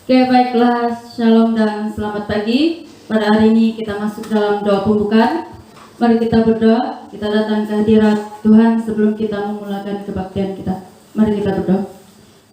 Oke, baiklah, shalom dan selamat pagi. Pada hari ini kita masuk dalam doa pembukaan. Mari kita berdoa, kita datang ke hadirat Tuhan sebelum kita memulakan kebaktian kita. Mari kita berdoa.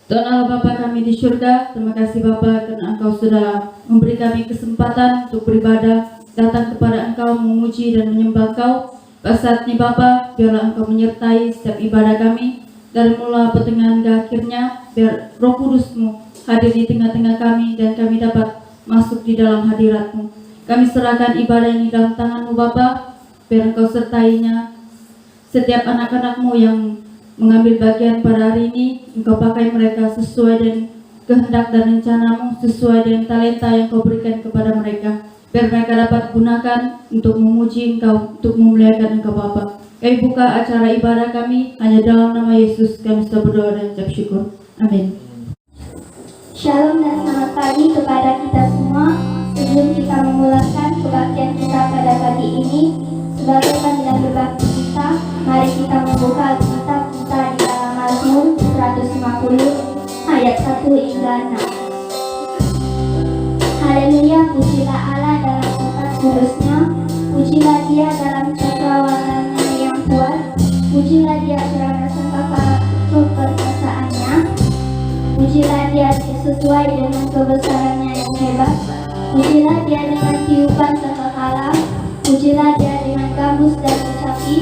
Tuhan Allah Bapa kami di surga, terima kasih Bapa karena Engkau sudah memberi kami kesempatan untuk beribadah, datang kepada Engkau, memuji dan menyembah Engkau. Pada saat ini Bapa, biarlah Engkau menyertai setiap ibadah kami, dari mula pertengahan ke akhirnya, biar Roh Kudus-Mu hadir di tengah-tengah kami dan kami dapat masuk di dalam hadirat-Mu. Kami serahkan ibadah ini dalam tangan-Mu Bapa, biar Engkau sertainya. Setiap anak-anak-Mu yang mengambil bagian pada hari ini, Engkau pakai mereka sesuai dengan kehendak dan rencana-Mu, sesuai dengan talenta yang Kau berikan kepada mereka. Biar mereka dapat gunakan untuk memuji Engkau, untuk memuliakan Engkau Bapa. Kami buka acara ibadah kami hanya dalam nama Yesus. Kami sudah berdoa dan ucap syukur. Amin. Shalom dan selamat pagi kepada kita semua. Sebelum kita memulakan kebaktian kita pada pagi ini, sebagai panggilan berbakti kita, mari kita membuka kitab kita di dalam Mazmur 150 ayat 1 hingga 6. Haleluya, pujilah Allah dalam tempat kudusnya, pujilah Dia dalam cakrawalanya yang kuat, pujilah Dia karena keperkasaannya, pujilah Dia sesuai dengan kebesarannya yang hebat, pujilah Dia dengan tiupan sangkakala, pujilah Dia dengan gambus dan kecapi,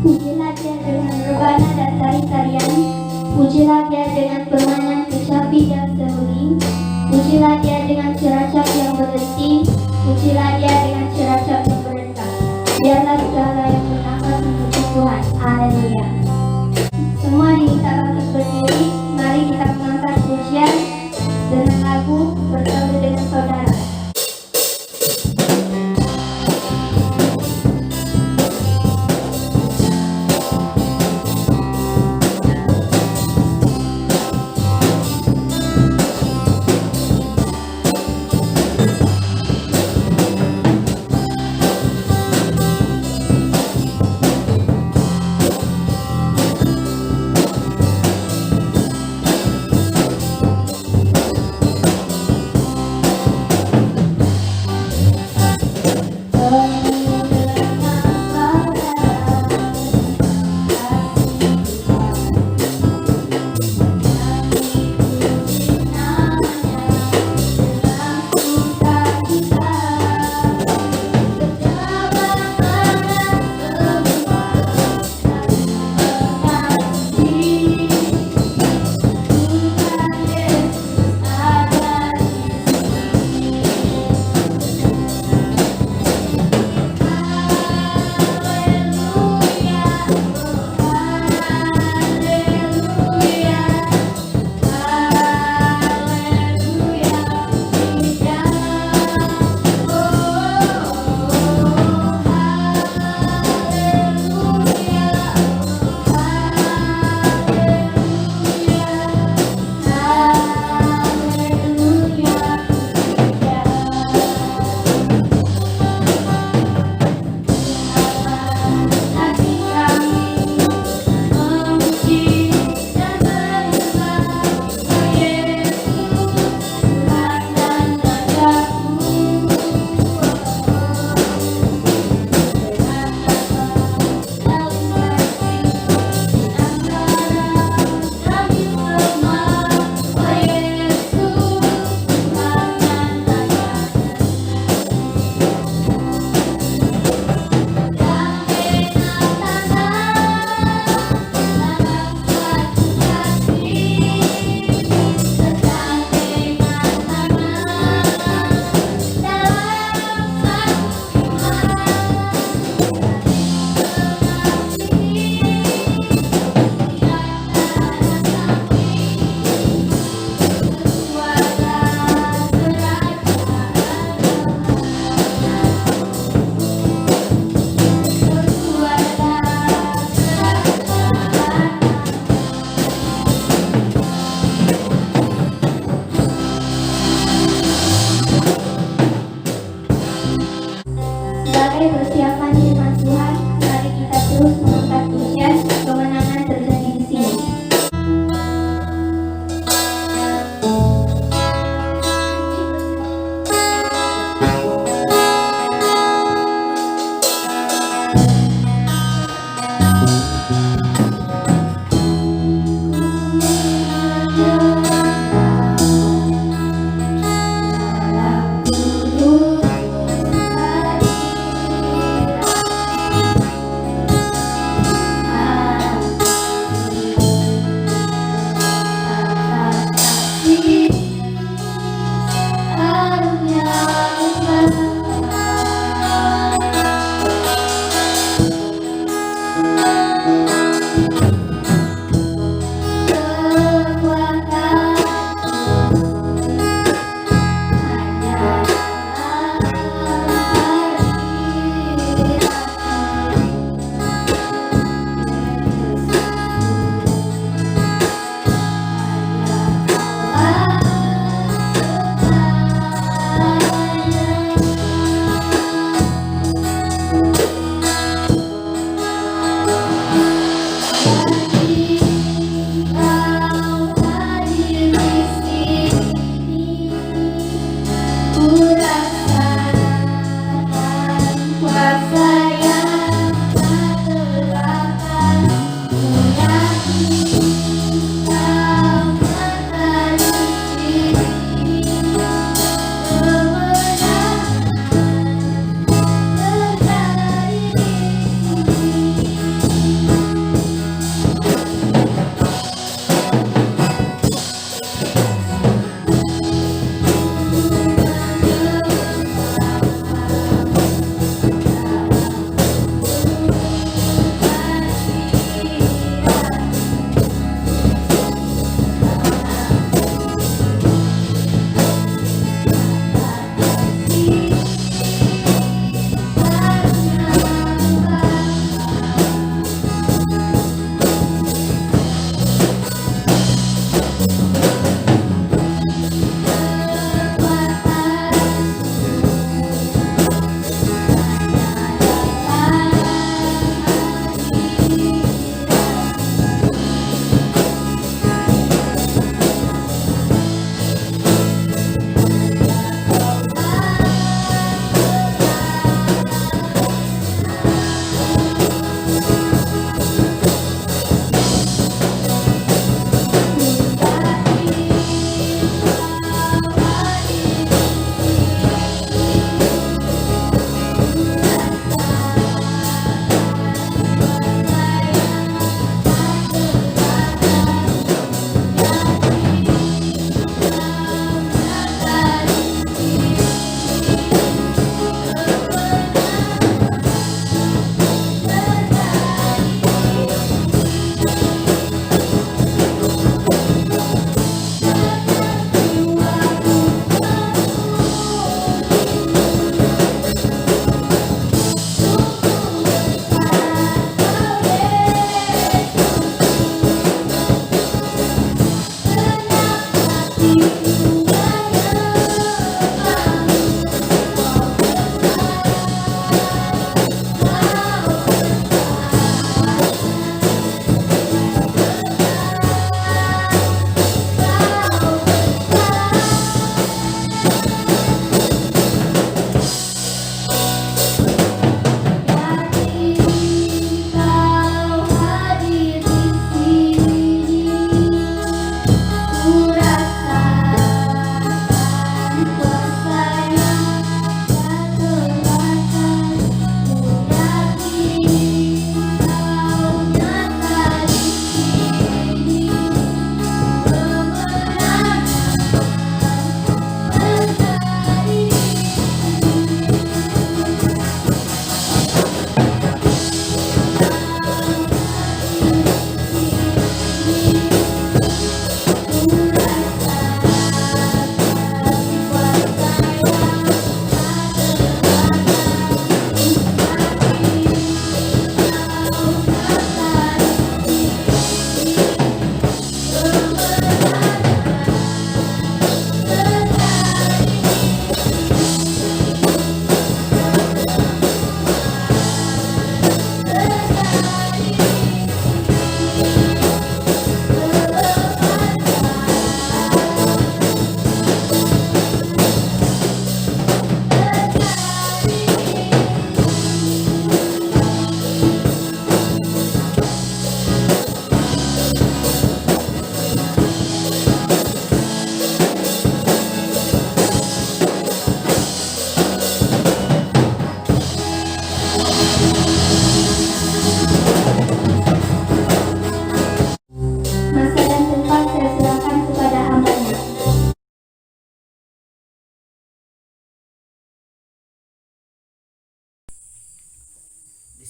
pujilah Dia dengan rebana dan tari-tarian, pujilah Dia dengan permainan kecapi dan seruling, pujilah Dia dengan ciracap yang berdenting, pujilah Dia dengan ciracap yang berentak. Biarlah segala yang bernafas memuji Tuhan. Haleluya. Semua diminta bangkit berdiri. Mari kita mengangkat pujian dengan lagu Bertemu dengan Saudara.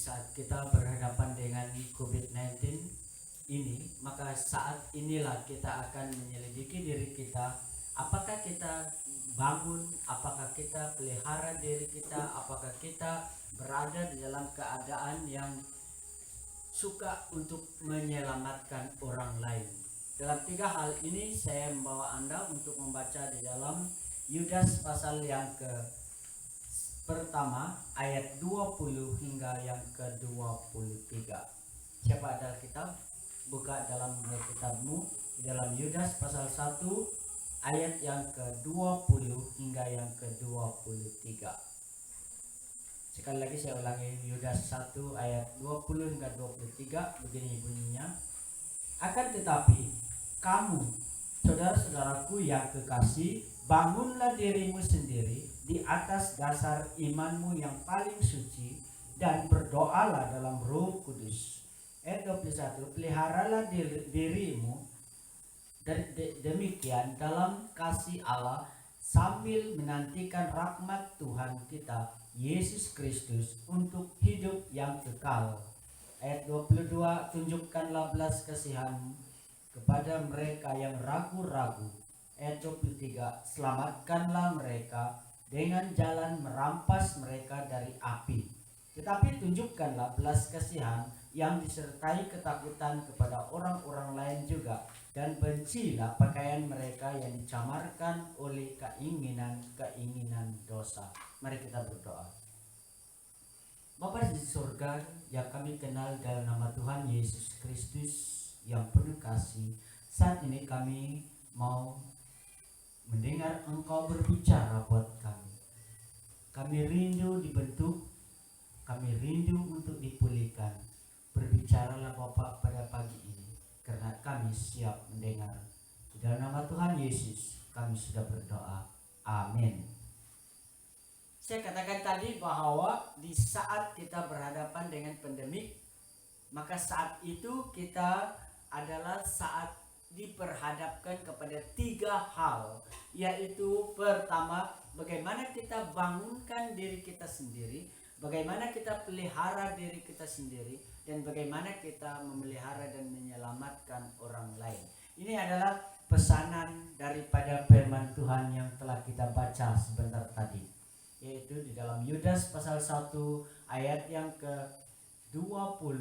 saat kita berhadapan dengan COVID-19 ini, maka saat inilah kita akan menyelidiki diri kita, apakah kita bangun, apakah kita pelihara diri kita, apakah kita berada di dalam keadaan yang suka untuk menyelamatkan orang lain. Dalam 3 hal ini saya membawa Anda untuk membaca di dalam Yudas pasal yang pertama ayat 20 hingga yang ke-23. Siapa ada Alkitab? Buka dalam Alkitabmu di dalam Yudas pasal 1 ayat yang ke-20 hingga yang ke-23. Sekali lagi saya ulangi, Yudas 1 ayat 20 hingga 23, begini bunyinya. Akan tetapi kamu, saudara-saudaraku yang kekasih, bangunlah dirimu sendiri di atas dasar imanmu yang paling suci dan berdoalah dalam Roh Kudus. Ayat 21, peliharalah dirimu demikian dalam kasih Allah sambil menantikan rahmat Tuhan kita Yesus Kristus untuk hidup yang kekal. Ayat 22, tunjukkanlah belas kasihanmu kepada mereka yang ragu-ragu. Ayat 23, selamatkanlah mereka dengan jalan merampas mereka dari api. Tetapi tunjukkanlah belas kasihan yang disertai ketakutan kepada orang-orang lain juga, dan bencilah pakaian mereka yang dicamarkan oleh keinginan-keinginan dosa. Mari kita berdoa. Bapa di surga yang kami kenal dalam nama Tuhan Yesus Kristus yang penuh kasih, saat ini kami mau mendengar Engkau berbicara buat kami. Kami rindu dibentuk, kami rindu untuk dipulihkan. Berbicaralah Bapa pada pagi ini, karena kami siap mendengar. Di dalam nama Tuhan Yesus kami sudah berdoa. Amin. Saya katakan tadi bahwa di saat kita berhadapan dengan pandemik, maka saat itu kita adalah saat diperhadapkan kepada 3 hal, yaitu pertama, bagaimana kita bangunkan diri kita sendiri, bagaimana kita pelihara diri kita sendiri, dan bagaimana kita memelihara dan menyelamatkan orang lain. Ini adalah pesanan daripada firman Tuhan yang telah kita baca sebentar tadi, yaitu di dalam Yudas pasal 1 ayat yang ke-20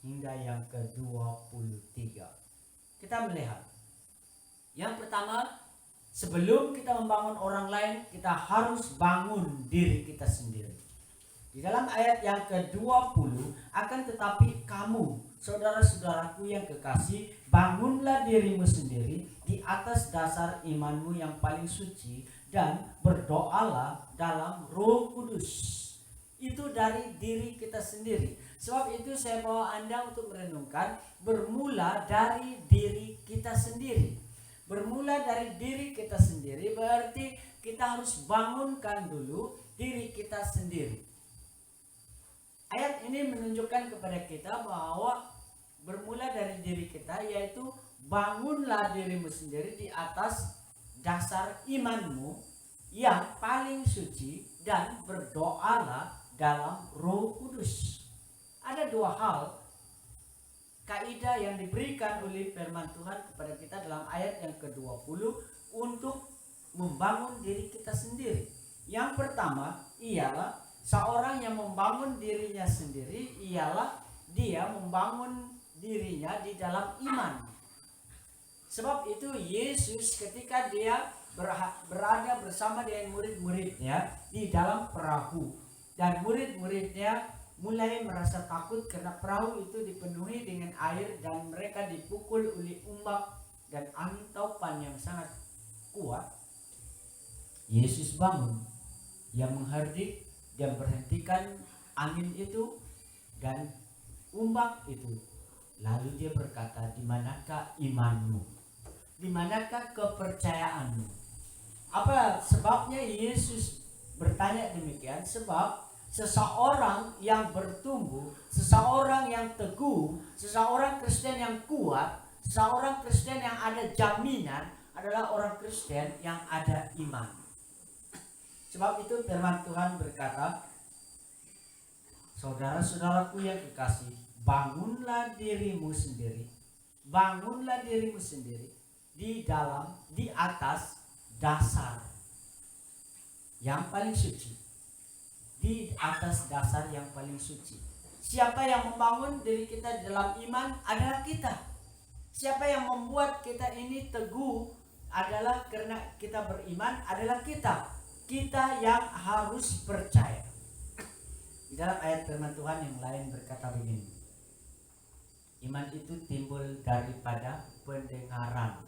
hingga yang ke-23. Kita melihat yang pertama, sebelum kita membangun orang lain, kita harus bangun diri kita sendiri. Di dalam ayat yang ke-20, akan tetapi kamu, saudara-saudaraku yang kekasih, bangunlah dirimu sendiri di atas dasar imanmu yang paling suci dan berdoalah dalam Roh Kudus. Itu dari diri kita sendiri. Sebab itu saya bawa Anda untuk merenungkan, bermula dari diri kita sendiri. Bermula dari diri kita sendiri berarti kita harus bangunkan dulu diri kita sendiri. Ayat ini menunjukkan kepada kita bahwa bermula dari diri kita, yaitu bangunlah dirimu sendiri di atas dasar imanmu yang paling suci dan berdoalah dalam Roh Kudus. Ada 2 hal kaidah yang diberikan oleh firman Tuhan kepada kita dalam ayat yang ke-20 untuk membangun diri kita sendiri. Yang pertama ialah seorang yang membangun dirinya sendiri ialah dia membangun dirinya di dalam iman. Sebab itu Yesus ketika dia berada bersama dengan murid-muridnya di dalam perahu, dan murid-muridnya mulai merasa takut karena perahu itu dipenuhi dengan air dan mereka dipukul oleh ombak dan angin taupan yang sangat kuat. Yesus bangun, dia menghardik dan berhentikan angin itu dan ombak itu. Lalu dia berkata, di manakah imanmu? Di manakah kepercayaanmu? Apa sebabnya Yesus bertanya demikian? Sebab seseorang yang bertumbuh, seseorang yang teguh, seseorang Kristen yang kuat, seseorang Kristen yang ada jaminan adalah orang Kristen yang ada iman. Sebab itu firman Tuhan berkata, Saudara-saudaraku yang kekasih, bangunlah dirimu sendiri. Bangunlah dirimu sendiri di atas dasar yang paling suci. Di atas dasar yang paling suci. Siapa yang membangun diri kita dalam iman adalah kita. Siapa yang membuat kita ini teguh adalah karena kita beriman adalah kita. Kita yang harus percaya. Di dalam ayat firman Tuhan yang lain berkata begini. Iman itu timbul daripada pendengaran.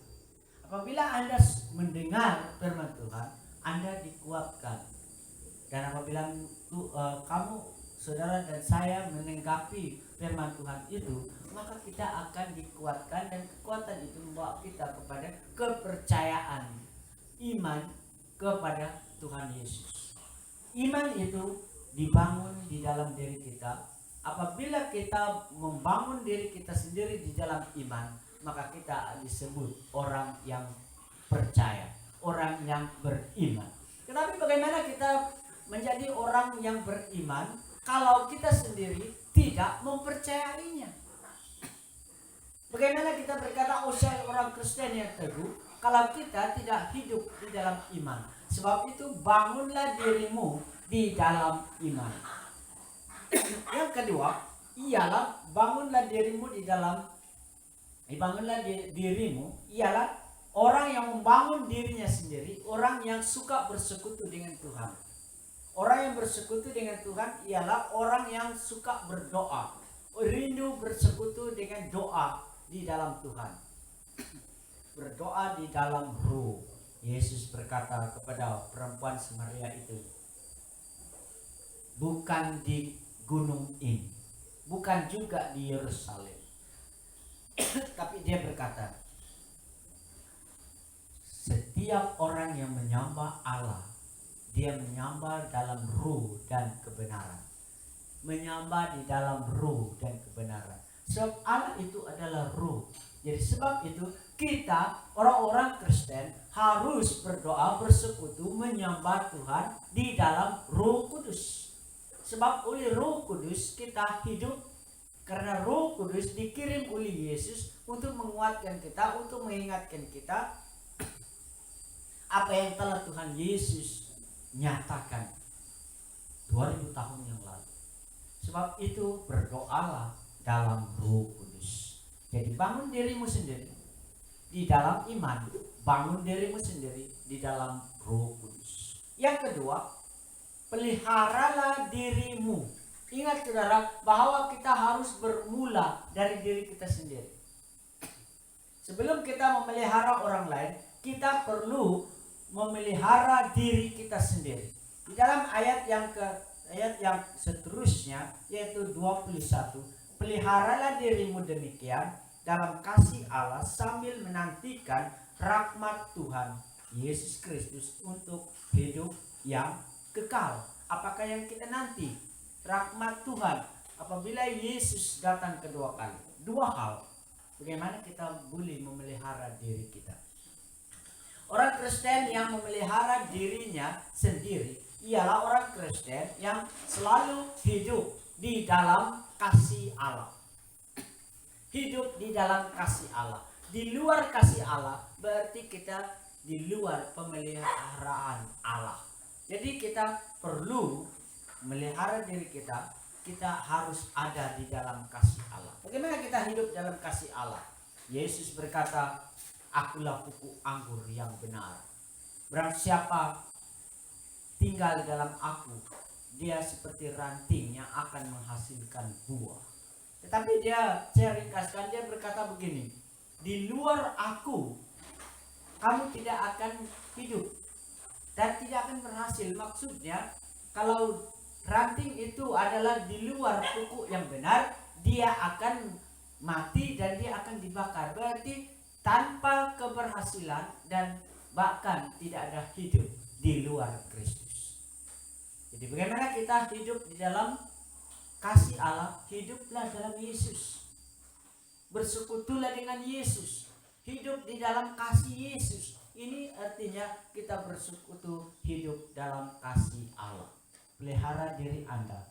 Apabila Anda mendengar firman Tuhan, Anda dikuatkan. Dan apabila kamu, saudara dan saya menanggapi firman Tuhan itu, maka kita akan dikuatkan, dan kekuatan itu membawa kita kepada kepercayaan iman kepada Tuhan Yesus. Iman itu dibangun di dalam diri kita. Apabila kita membangun diri kita sendiri di dalam iman, maka kita disebut orang yang percaya, orang yang beriman. Tetapi bagaimana kita menjadi orang yang beriman kalau kita sendiri tidak mempercayainya? Bagaimana kita berkata, oh saya orang Kristen yang teguh, kalau kita tidak hidup di dalam iman? Sebab itu bangunlah dirimu di dalam iman. Yang kedua ialah bangunlah dirimu ialah orang yang membangun dirinya sendiri, orang yang suka bersekutu dengan Tuhan. Orang yang bersekutu dengan Tuhan ialah orang yang suka berdoa, rindu bersekutu dengan doa di dalam Tuhan, berdoa di dalam roh. Yesus berkata kepada perempuan Samaria itu, bukan di gunung ini, bukan juga di Yerusalem, tapi dia berkata, setiap orang yang menyembah Allah, dia menyembah dalam roh dan kebenaran. Menyembah di dalam roh dan kebenaran. Sebab Allah itu adalah roh. Jadi sebab itu kita orang-orang Kristen harus berdoa, bersekutu, menyembah Tuhan di dalam Roh Kudus. Sebab oleh Roh Kudus kita hidup, karena Roh Kudus dikirim oleh Yesus untuk menguatkan kita, untuk mengingatkan kita apa yang telah Tuhan Yesus nyatakan 2000 tahun yang lalu. Sebab itu berdoalah dalam Roh Kudus. Jadi bangun dirimu sendiri di dalam iman, bangun dirimu sendiri di dalam Roh Kudus. Yang kedua, peliharalah dirimu. Ingat saudara bahwa kita harus bermula dari diri kita sendiri. Sebelum kita memelihara orang lain, kita perlu memelihara diri kita sendiri. Di dalam ayat yang seterusnya, yaitu 21, peliharalah dirimu demikian dalam kasih Allah sambil menantikan rahmat Tuhan Yesus Kristus untuk hidup yang kekal. Apakah yang kita nanti? Rahmat Tuhan apabila Yesus datang kedua kali. Dua hal. Bagaimana kita boleh memelihara diri kita? Orang Kristen yang memelihara dirinya sendiri ialah orang Kristen yang selalu hidup di dalam kasih Allah. Hidup di dalam kasih Allah. Di luar kasih Allah berarti kita di luar pemeliharaan Allah. Jadi kita perlu melihara diri kita. Kita harus ada di dalam kasih Allah. Bagaimana kita hidup dalam kasih Allah? Yesus berkata, akulah pokok anggur yang benar. Barang siapa tinggal di dalam aku, dia seperti ranting yang akan menghasilkan buah. Tetapi saya ringkaskan, dia berkata begini, di luar aku, kamu tidak akan hidup dan tidak akan berhasil. Maksudnya, kalau ranting itu adalah di luar pokok yang benar, dia akan mati dan dia akan dibakar. Berarti tanpa keberhasilan dan bahkan tidak ada hidup di luar Kristus. Jadi bagaimana kita hidup di dalam kasih Allah? Hiduplah dalam Yesus. Bersekutulah dengan Yesus. Hidup di dalam kasih Yesus. Ini artinya kita bersekutu hidup dalam kasih Allah. Pelihara diri Anda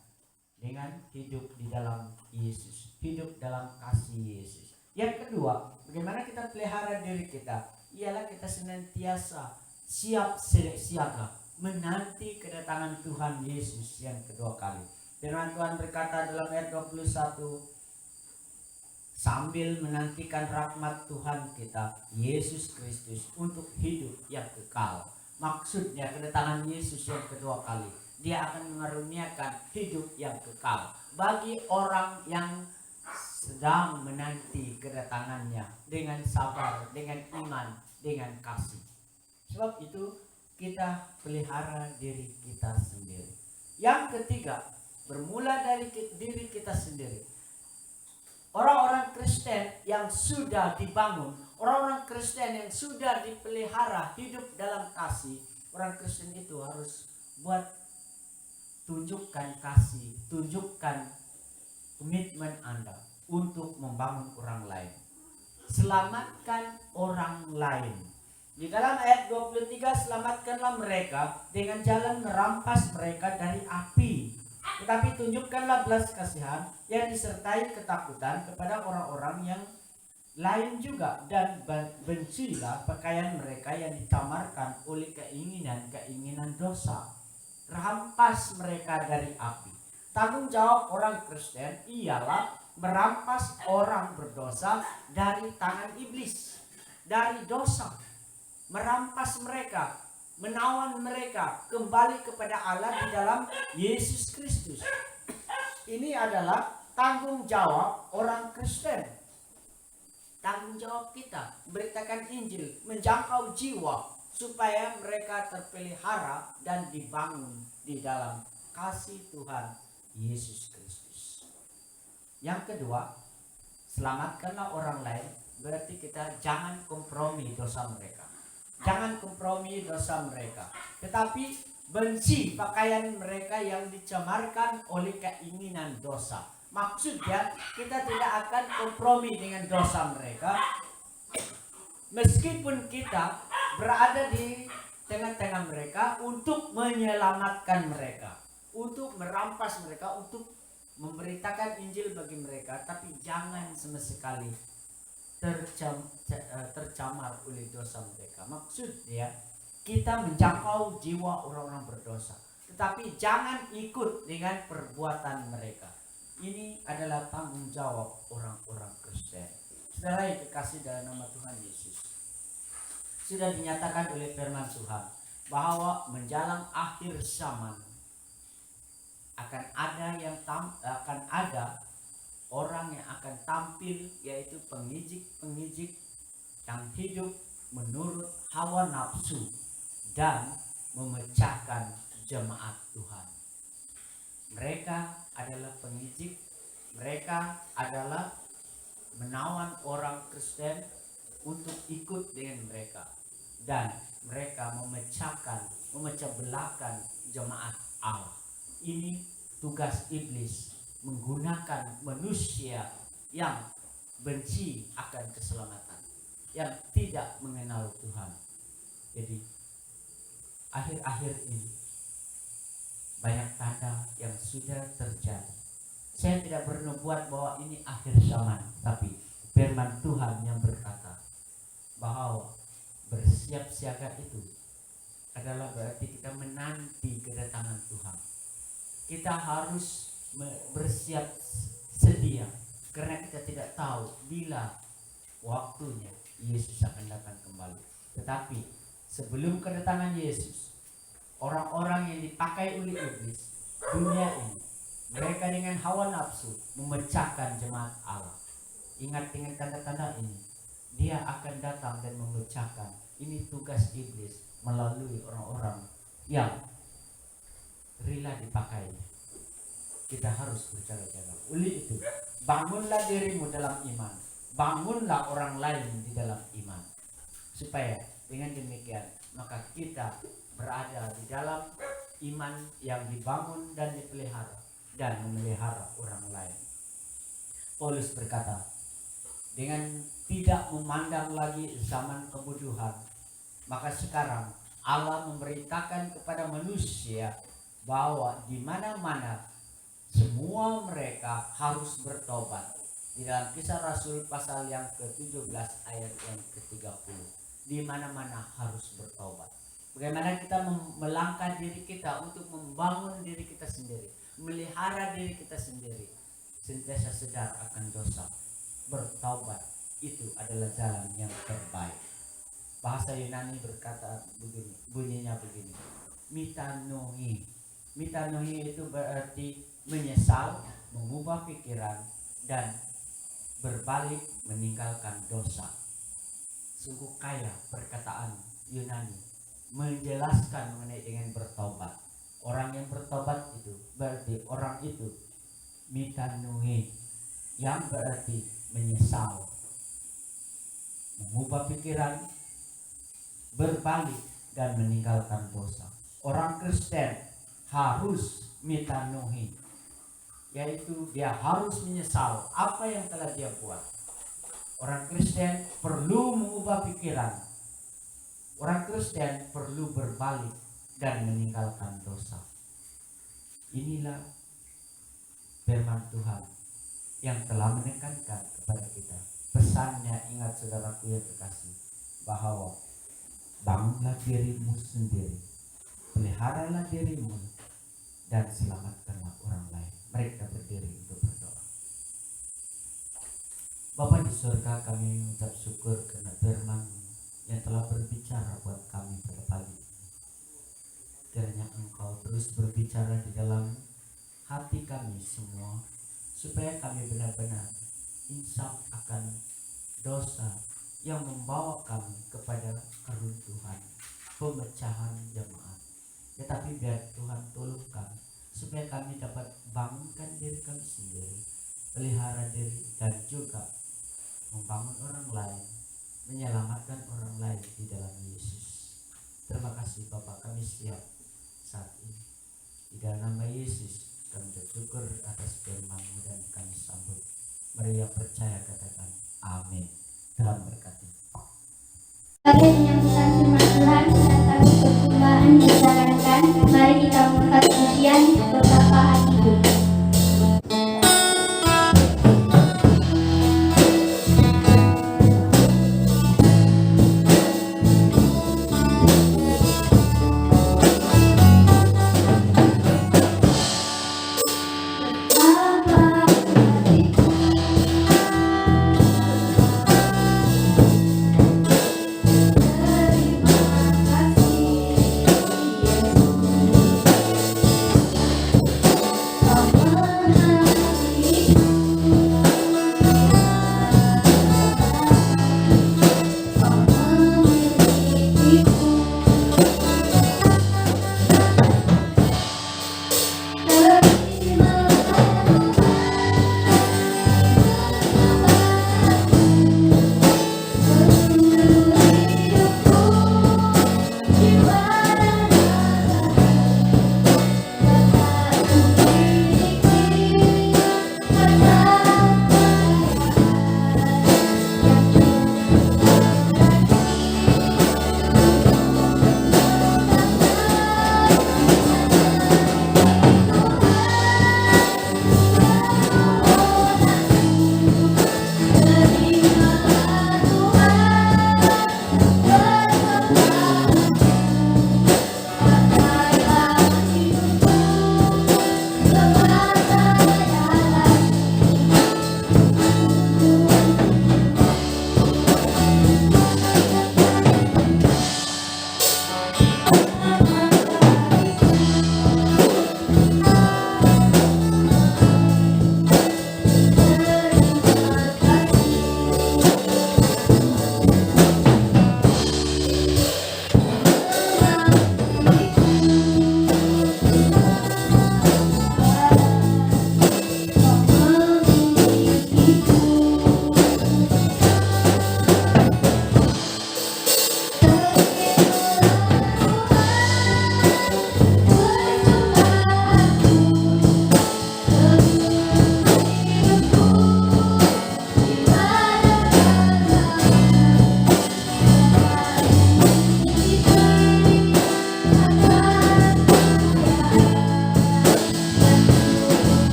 dengan hidup di dalam Yesus, hidup dalam kasih Yesus. Yang kedua, bagaimana kita pelihara diri kita? Ialah kita senantiasa siap siaga menanti kedatangan Tuhan Yesus yang kedua kali. Firman Tuhan berkata dalam ayat 21, sambil menantikan rahmat Tuhan kita Yesus Kristus untuk hidup yang kekal. Maksudnya kedatangan Yesus yang kedua kali, Dia akan mengaruniakan hidup yang kekal bagi orang yang sedang menanti kedatangannya dengan sabar, dengan iman, dengan kasih. Sebab itu kita pelihara diri kita sendiri. Yang ketiga, bermula dari diri kita sendiri. Orang-orang Kristen yang sudah dibangun, orang-orang Kristen yang sudah dipelihara hidup dalam kasih, orang Kristen itu harus tunjukkan kasih, tunjukkan komitmen Anda untuk membangun orang lain. Selamatkan orang lain. Di dalam ayat 23, selamatkanlah mereka dengan jalan merampas mereka dari api. Tetapi tunjukkanlah belas kasihan yang disertai ketakutan kepada orang-orang yang lain juga, dan bencilah pakaian mereka yang ditamarkan oleh keinginan dosa. Rampas mereka dari api. Tanggung jawab orang Kristen ialah merampas orang berdosa dari tangan iblis, dari dosa. Merampas mereka, menawan mereka kembali kepada Allah di dalam Yesus Kristus. Ini adalah tanggung jawab orang Kristen. Tanggung jawab kita beritakan Injil, menjangkau jiwa supaya mereka terpelihara dan dibangun di dalam kasih Tuhan Yesus Kristus. Yang kedua, selamatkanlah orang lain, berarti kita jangan kompromi dosa mereka. Jangan kompromi dosa mereka, tetapi benci pakaian mereka yang dicemarkan oleh keinginan dosa. Maksudnya kita tidak akan kompromi dengan dosa mereka, meskipun kita berada di tengah-tengah mereka untuk menyelamatkan mereka, untuk merampas mereka, untuk memberitakan Injil bagi mereka. Tapi jangan sama sekali tercamar oleh dosa mereka. Maksudnya kita menjangkau jiwa orang-orang berdosa, tetapi jangan ikut dengan perbuatan mereka. Ini adalah tanggung jawab orang-orang Kristen. Saudara yang dikasihi dalam nama Tuhan Yesus, sudah dinyatakan oleh firman Tuhan bahwa menjelang akhir zaman akan ada orang yang akan tampil, yaitu pengijik-pengijik yang hidup menurut hawa nafsu dan memecahkan jemaat Tuhan. Mereka adalah pengijik, mereka adalah menawan orang Kristen untuk ikut dengan mereka, dan mereka memecah belahkan jemaat Allah. Ini tugas iblis, menggunakan manusia yang benci akan keselamatan, yang tidak mengenal Tuhan. Jadi akhir-akhir ini banyak tanda yang sudah terjadi. Saya tidak bernubuat bahwa ini akhir zaman, tapi firman Tuhan yang berkata bahwa bersiap siaga itu adalah berarti kita menanti kedatangan Tuhan. Kita harus bersiap sedia, karena kita tidak tahu bila waktunya Yesus akan datang kembali. Tetapi sebelum kedatangan Yesus, orang-orang yang dipakai oleh iblis dunia ini, mereka dengan hawa nafsu memecahkan jemaat Allah. Ingat dengan tanda-tanda ini, dia akan datang dan memecahkan. Ini tugas iblis melalui orang-orang yang rela dipakai. Kita harus berjaga-jaga. Oleh itu, bangunlah dirimu dalam iman, bangunlah orang lain di dalam iman, supaya dengan demikian maka kita berada di dalam iman yang dibangun dan dipelihara dan memelihara orang lain. Paulus berkata, dengan tidak memandang lagi zaman kebodohan, maka sekarang Allah memberitakan kepada manusia bahwa di mana-mana semua mereka harus bertobat. Di dalam Kisah Rasul pasal yang ke-17 ayat yang ke-30, di mana-mana harus bertobat. Bagaimana kita melangkah diri kita untuk membangun diri kita sendiri, melihara diri kita sendiri, sentiasa sadar akan dosa. Bertobat itu adalah jalan yang terbaik. Bahasa Yunani berkata begini, bunyinya begini, metanoia. Metanoia itu berarti menyesal, mengubah pikiran, dan berbalik meninggalkan dosa. Sungguh kaya perkataan Yunani menjelaskan mengenai dengan bertobat. Orang yang bertobat itu berarti orang itu metanoia, yang berarti menyesal, mengubah pikiran, berbalik, dan meninggalkan dosa. Orang Kristen harus metanoia, yaitu dia harus menyesal apa yang telah dia buat. Orang Kristen perlu mengubah pikiran. Orang Kristen perlu berbalik dan meninggalkan dosa. Inilah firman Tuhan yang telah menekankan kepada kita. Pesannya, ingat saudaraku yang terkasih, bahwa bangunlah dirimu sendiri, peliharalah dirimu, dan selamatkanlah orang lain. Mari kita berdiri untuk berdoa. Bapa di surga, kami mengucap syukur karena firman yang telah berbicara buat kami pada pagi ini. Kiranya Engkau terus berbicara di dalam hati kami semua, supaya kami benar-benar insaf akan dosa yang membawa kami kepada keruntuhan, pemecahan jemaat. Tetapi biar Tuhan tolong kami, supaya kami dapat bangunkan diri kami sendiri, pelihara diri, dan juga membangun orang lain, menyelamatkan orang lain di dalam Yesus. Terima kasih Bapak, kami siap saat ini. Di dalam nama Yesus kami bersyukur atas firman-Mu dan kami sambut. Mari yang percaya katakan amin. Tuhan berkati. Sebagai penyampaian firman Tuhan, datang persembahan disarankan. Mari kita mengangkat pujian berbahagia hidup.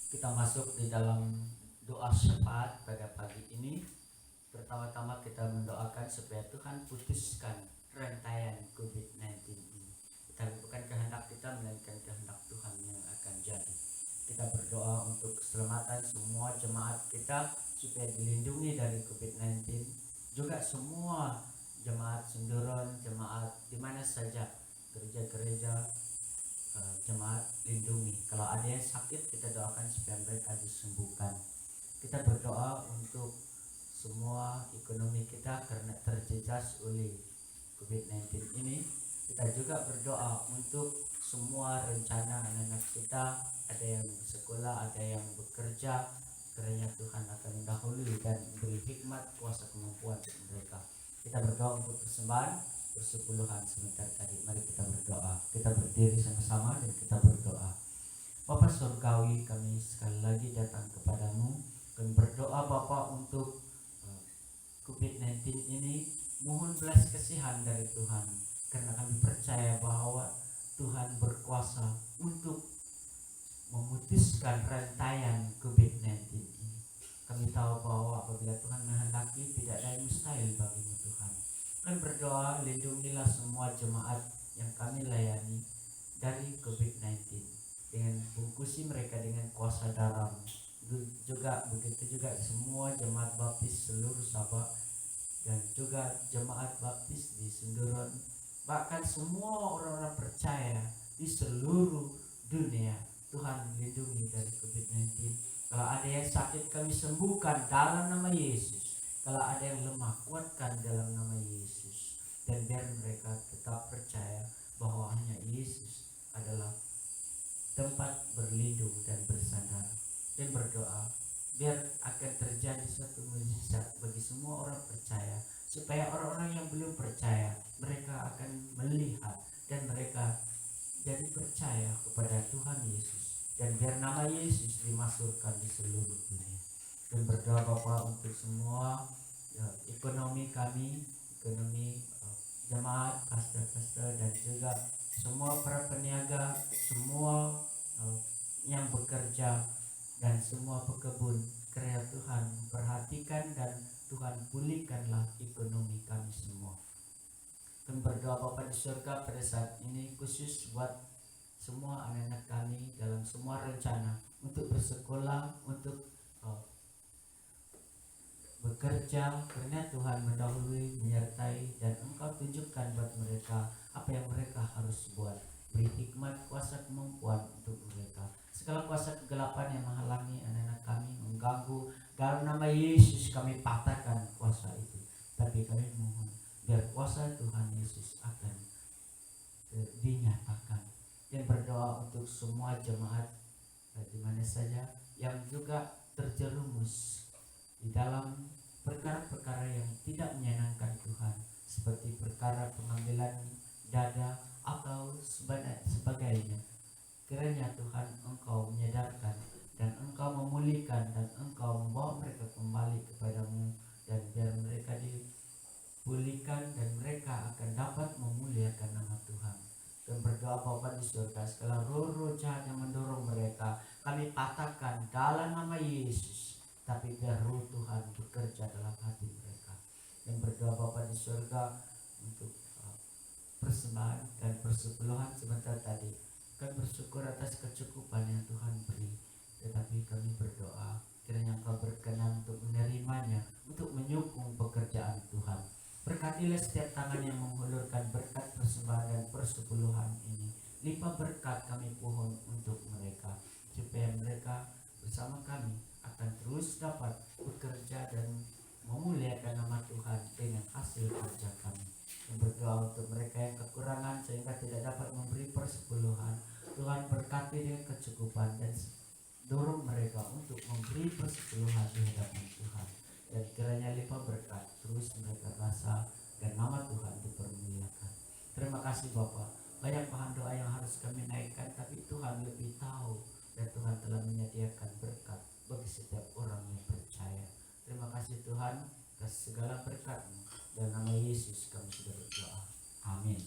Kita masuk di dalam doa syafaat pada pagi ini. Pertama-tama kita mendoakan supaya Tuhan putuskan rantaian COVID-19 ini. Kita bukan kehendak kita, melainkan kehendak Tuhan yang akan jadi. Kita berdoa untuk keselamatan semua jemaat kita supaya dilindungi dari COVID-19. Juga semua jemaat Sunduron, jemaat di mana saja, gereja-gereja, jemaat lindungi. Kalau ada yang sakit, kita doakan supaya mereka disembuhkan. Kita berdoa untuk semua ekonomi kita karena terjejas oleh COVID-19 ini. Kita juga berdoa untuk semua rencana anak-anak kita, ada yang sekolah, ada yang bekerja. Kiranya Tuhan akan mendahului dan beri hikmat, kuasa, kemampuan untuk mereka. Kita berdoa untuk persembahan persepuluhan sebentar tadi. Mari kita berdoa. Kita berdiri sama-sama dan kita berdoa. Bapa Surgawi, kami sekali lagi datang kepadamu. Kami berdoa Bapa untuk COVID-19 ini. Mohon belas kasihan dari Tuhan. Karena kami percaya bahwa Tuhan berkuasa untuk memutuskan rantaian COVID-19 ini. Kami tahu bahwa apabila Tuhan menghendaki, tidak ada yang mustahil bagimu Tuhan. Kami berdoa, lindungilah semua jemaat yang kami layani dari COVID-19 dengan bungkusi mereka dengan kuasa darah. Juga begitu juga semua jemaat baptis seluruh Sabah dan juga jemaat baptis di Sunduron, bahkan semua orang-orang percaya di seluruh dunia. Tuhan lindungi dari COVID-19. Kalau ada yang sakit, kami sembuhkan dalam nama Yesus. Kalau ada yang lemah, kuatkan dalam nama Yesus. Dan biar mereka tetap percaya bahwa hanya Yesus adalah tempat berlindung dan bersandar. Dan berdoa biar akan terjadi suatu mukjizat bagi semua orang percaya, supaya orang-orang yang belum percaya mereka akan melihat dan mereka jadi percaya kepada Tuhan Yesus, dan biar nama Yesus dimasukkan di seluruh dunia. Dan berdoa Bapa untuk semua ekonomi kami, ekonomi jemaat, pastor-pastor, dan juga semua para peniaga, semua yang bekerja, dan semua pekebun. Kiranya Tuhan perhatikan dan Tuhan pulihkanlah ekonomi kami semua. Kami berdoa Bapa di surga pada saat ini khusus buat semua anak-anak kami dalam semua rencana untuk bersekolah, untuk bekerja. Karena Tuhan mendahului, menyertai, dan Engkau tunjukkan buat mereka apa yang mereka harus buat. Beri hikmat, kuasa, kemampuan untuk mereka. Segala kuasa kegelapan yang menghalangi anak-anak kami, mengganggu, dalam nama Yesus kami patahkan kuasa itu. Tapi kami mohon biar kuasa Tuhan Yesus akan dinyatakan. Dan berdoa untuk semua jemaat di mana saja yang juga terjerumus di dalam perkara-perkara yang tidak menyenangkan Tuhan, seperti perkara pengambilan dada atau sebagainya. Kiranya Tuhan Engkau menyadarkan dan Engkau memulihkan dan Engkau membawa mereka kembali kepadamu, dan biar mereka dipulihkan dan mereka akan dapat memuliakan nama Tuhan. Dan berdoa Bapa di surga, segala roh-roh jahat yang mendorong mereka kami patahkan dalam nama Yesus. Tapi biar roh Tuhan bekerja dalam hati mereka. Dan berdoa Bapa di surga untuk persembahan dan persepuluhan sebentar tadi. Kami bersyukur atas kecukupan yang Tuhan beri. Tetapi kami berdoa kiranya Engkau berkenan untuk menerimanya, untuk menyokong pekerjaan Tuhan. Berkatilah setiap tangan yang menghulurkan berkat persembahan dan persepuluhan ini. Limpah berkat kami pohon untuk mereka, supaya mereka bersama kami akan terus dapat bekerja dan memuliakan nama Tuhan dengan hasil kerja kami. Yang berdoa untuk mereka yang kekurangan sehingga tidak dapat memberi persepuluhan, Tuhan berkati dengan kecukupan dan dorong mereka untuk memberi persepuluhan di hadapan Tuhan. Dan kiranya limpah berkat terus mereka rasa dan nama Tuhan dipermuliakan. Terima kasih Bapa. Banyak bahan doa yang harus kami naikkan, tapi Tuhan lebih tahu, dan Tuhan telah menyediakan berkat bagi setiap orang yang percaya. Terima kasih Tuhan atas segala berkat-Mu. Dalam nama Yesus kami sudah berdoa. Amin.